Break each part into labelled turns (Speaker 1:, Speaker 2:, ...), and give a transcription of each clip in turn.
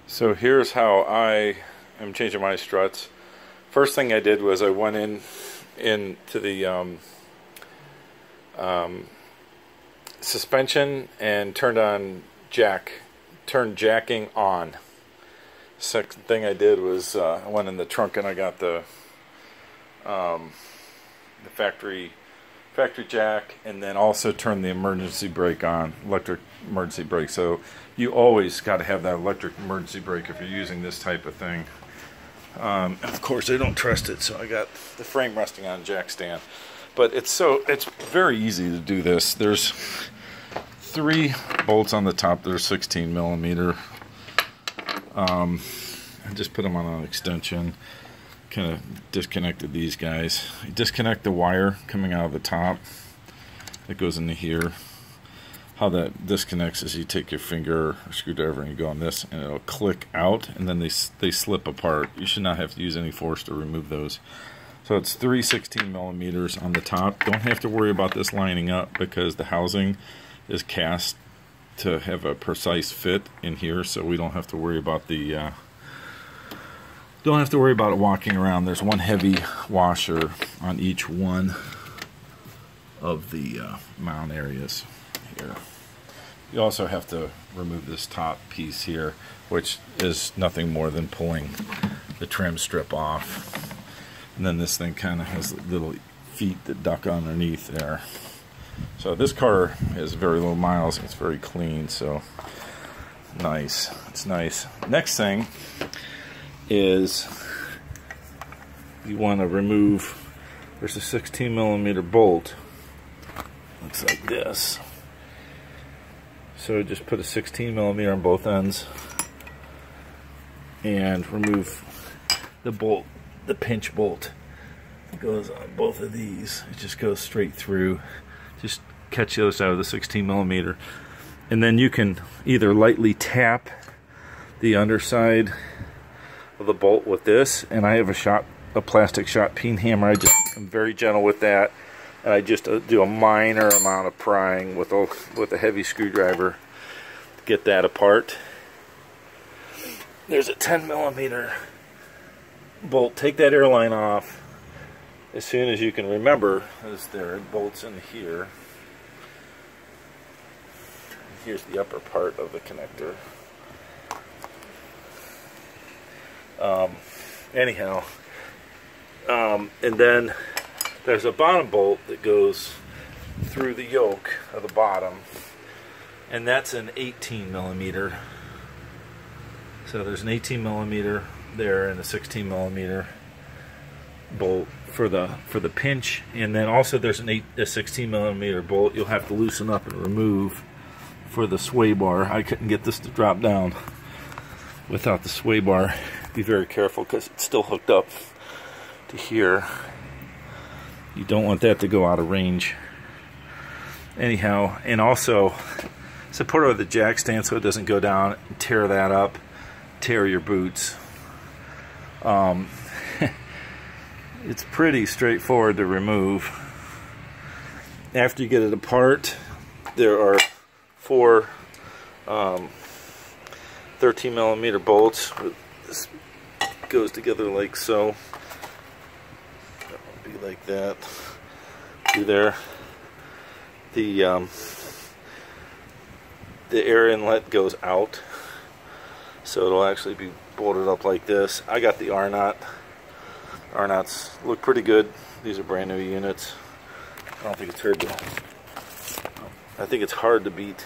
Speaker 1: So here's how I am changing my struts. First thing I did was I went into the suspension and turned jacking on. Second thing I did was I went in the trunk and I got the factory jack, and then also turned the emergency brake on, electric emergency brake. So you always got to have that electric emergency brake if you're using this type of thing. And of course I don't trust it, so I got the frame resting on a jack stand. But it's very easy to do this. There's 3 bolts on the top. They're 16 millimeter. I just put them on an extension. Kind of disconnected these guys. You disconnect the wire coming out of the top that goes into here. How that disconnects is you take your finger or screwdriver and you go on this, and it'll click out, and then they slip apart. You should not have to use any force to remove those. So it's 3 16 millimeters on the top. Don't have to worry about this lining up because the housing is cast to have a precise fit in here, so we don't have to worry about the it walking around. There's one heavy washer on each one of the mount areas here. You also have to remove this top piece here, which is nothing more than pulling the trim strip off. And then this thing kind of has little feet that duck underneath there. So this car has very low miles. It's very clean, so nice. It's nice. Next thing is you want to remove, there's a 16 millimeter bolt. Looks like this. So just put a 16 millimeter on both ends and remove the bolt, the pinch bolt. It goes on both of these. It just goes straight through. Just catch the other side of the 16 millimeter. And then you can either lightly tap the underside of the bolt with this, and I have a plastic shot peen hammer. I'm very gentle with that, and I just do a minor amount of prying with a heavy screwdriver to get that apart. There's a 10 millimeter bolt. Take that airline off as soon as you can remember, as there are bolts in here. Here's the upper part of the connector. And then there's a bottom bolt that goes through the yoke of the bottom, and that's an 18 millimeter. So there's an 18 millimeter there and a 16 millimeter bolt for the pinch, and then also there's a 16 millimeter bolt you'll have to loosen up and remove for the sway bar. I couldn't get this to drop down without the sway bar. Be very careful because it's still hooked up to here. You don't want that to go out of range. Anyhow, and also support it with the jack stand so it doesn't go down and tear that up, tear your boots. It's pretty straightforward to remove. After you get it apart, there are 4 13 millimeter bolts. This goes together like so. That'll be like that. Through there. The air inlet goes out, so it'll actually be bolted up like this. I got the R-knot. R-knots look pretty good. These are brand new units. I don't think it's hard to beat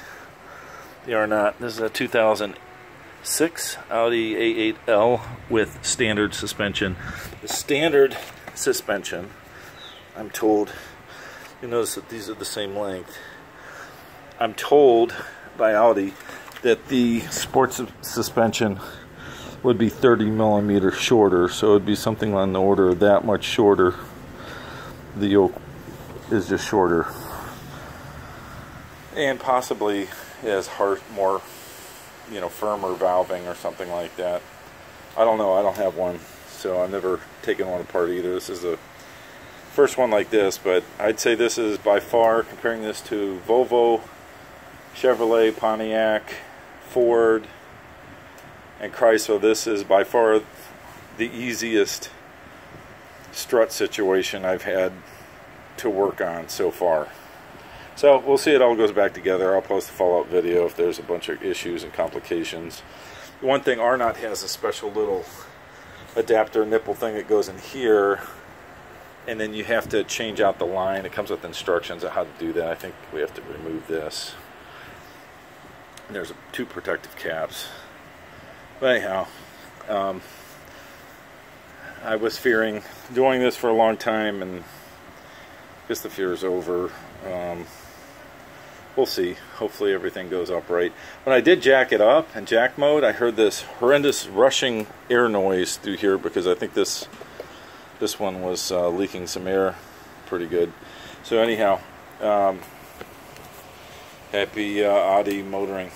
Speaker 1: the R-knot. This is a 2006 Audi a8L with standard suspension. The standard suspension, I'm told, you notice that these are the same length. I'm told by Audi that the sports suspension would be 30 millimeters shorter, so it would be something on the order of that much shorter. The yoke is just shorter, and possibly it has more, firmer valving or something like that. I don't know. I don't have one, so I've never taken one apart either. This is the first one like this, but I'd say this is by far, comparing this to Volvo, Chevrolet, Pontiac, Ford, And Chrysler, this is by far the easiest strut situation I've had to work on so far. So we'll see, it all goes back together. I'll post a follow-up video if there's a bunch of issues and complications. One thing, Arnott has a special little adapter nipple thing that goes in here, and then you have to change out the line. It comes with instructions on how to do that. I think we have to remove this. And there's two protective caps. But anyhow, I was fearing doing this for a long time, and I guess the fear is over. We'll see. Hopefully everything goes upright. When I did jack it up in jack mode, I heard this horrendous rushing air noise through here, because I think this one was leaking some air pretty good. So anyhow, happy Audi motoring.